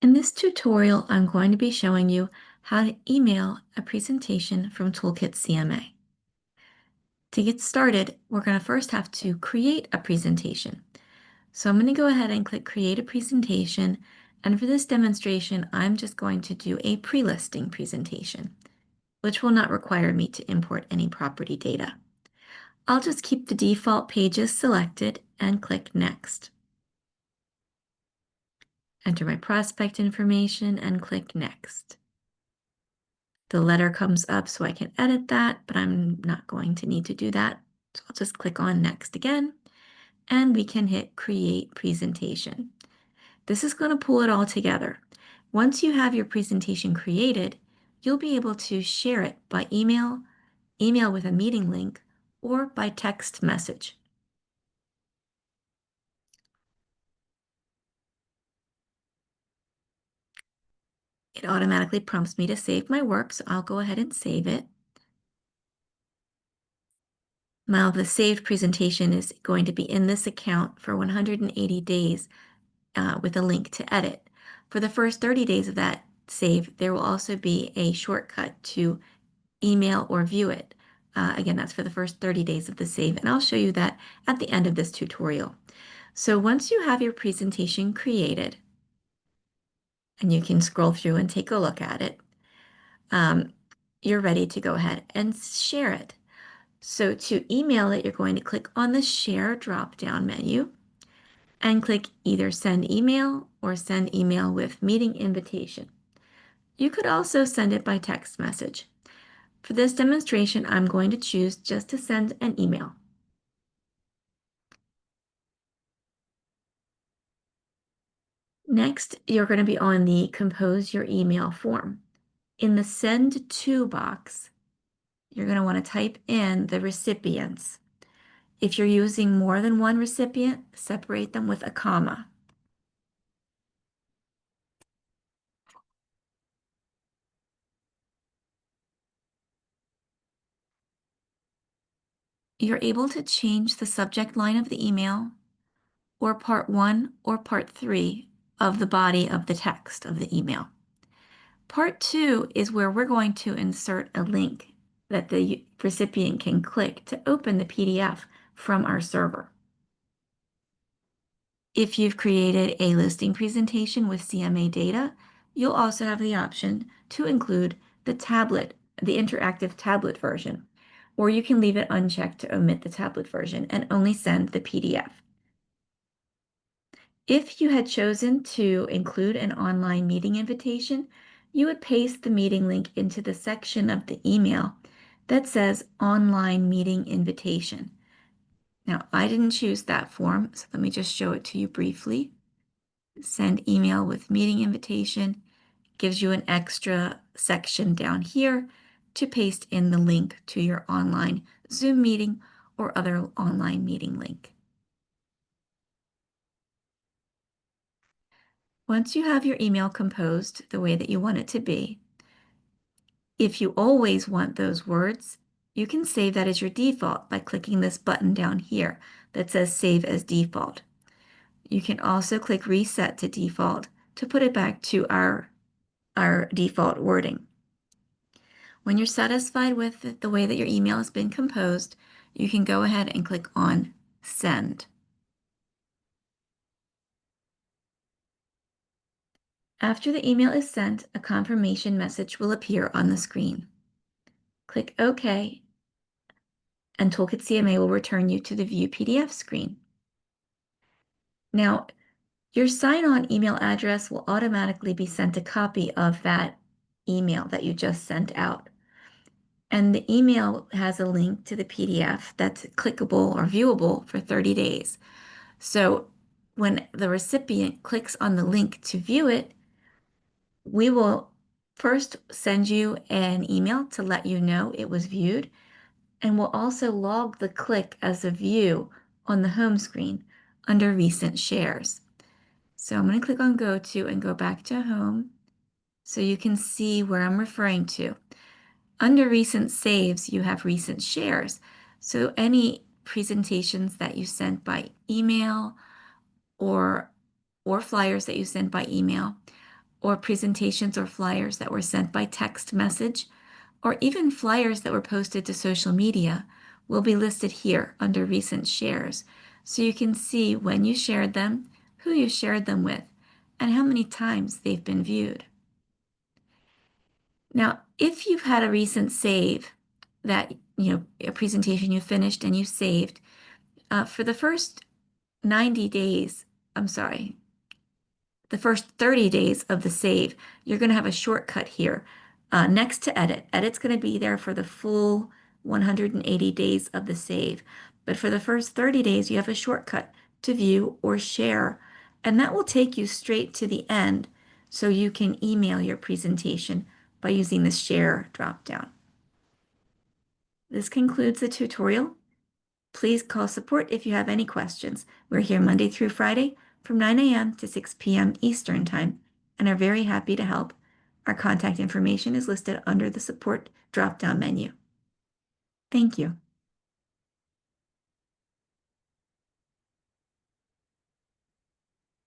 In this tutorial, I'm going to be showing you how to email a presentation from ToolkitCMA. To get started, we're going to first have to create a presentation. So I'm going to go ahead and click Create a Presentation, and for this demonstration, I'm just going to do a pre-listing presentation, which will not require me to import any property data. I'll just keep the default pages selected and click Next. Enter my prospect information and click Next. The letter comes up so I can edit that, but I'm not going to need to do that. So I'll just click on Next again, and we can hit Create Presentation. This is going to pull it all together. Once you have your presentation created, you'll be able to share it by email, email with a meeting link, or by text message. It automatically prompts me to save my work, so I'll go ahead and save it. Now the saved presentation is going to be in this account for 180 days with a link to edit. For the first 30 days of that save, there will also be a shortcut to email or view it. Again, that's for the first 30 days of the save, and I'll show you that at the end of this tutorial. So once you have your presentation created, and you can scroll through and take a look at it, you're ready to go ahead and share it. So to email it, you're going to click on the Share drop-down menu and click either Send Email or Send Email with Meeting Invitation. You could also send it by text message. For this demonstration, I'm going to choose just to send an email. Next, you're going to be on the Compose Your Email form. In the Send To box, you're going to want to type in the recipients. If you're using more than one recipient, separate them with a comma. You're able to change the subject line of the email or part 1 or part 3 of the body of the text of the email. Part 2 is where we're going to insert a link that the recipient can click to open the PDF from our server. If you've created a listing presentation with CMA data, you'll also have the option to include the interactive tablet version, or you can leave it unchecked to omit the tablet version and only send the PDF. If you had chosen to include an online meeting invitation, you would paste the meeting link into the section of the email that says Online Meeting Invitation. Now, I didn't choose that form, so let me just show it to you briefly. Send email with meeting invitation gives you an extra section down here to paste in the link to your online Zoom meeting or other online meeting link. Once you have your email composed the way that you want it to be, if you always want those words, you can save that as your default by clicking this button down here that says Save as Default. You can also click Reset to Default to put it back to our default wording. When you're satisfied with the way that your email has been composed, you can go ahead and click on Send. After the email is sent, a confirmation message will appear on the screen. Click OK, and ToolkitCMA will return you to the View PDF screen. Now, your sign-on email address will automatically be sent a copy of that email that you just sent out. And the email has a link to the PDF that's clickable or viewable for 30 days. So when the recipient clicks on the link to view it, we will first send you an email to let you know it was viewed, and we'll also log the click as a view on the home screen under Recent Shares. So I'm going to click on Go To and go back to Home so you can see where I'm referring to. Under Recent Saves, you have Recent Shares. So any presentations that you sent by email or flyers that you sent by email or presentations or flyers that were sent by text message, or even flyers that were posted to social media will be listed here under recent shares. So you can see when you shared them, who you shared them with, and how many times they've been viewed. Now, if you've had a recent save that, a presentation you finished and you saved, for the first 90 days, I'm sorry, the first 30 days of the save, you're going to have a shortcut here next to edit. Edit's going to be there for the full 180 days of the save. But for the first 30 days, you have a shortcut to view or share, and that will take you straight to the end so you can email your presentation by using the share dropdown. This concludes the tutorial. Please call support if you have any questions. We're here Monday through Friday from 9 a.m. to 6 p.m. Eastern Time and are very happy to help. Our contact information is listed under the support drop-down menu. Thank you.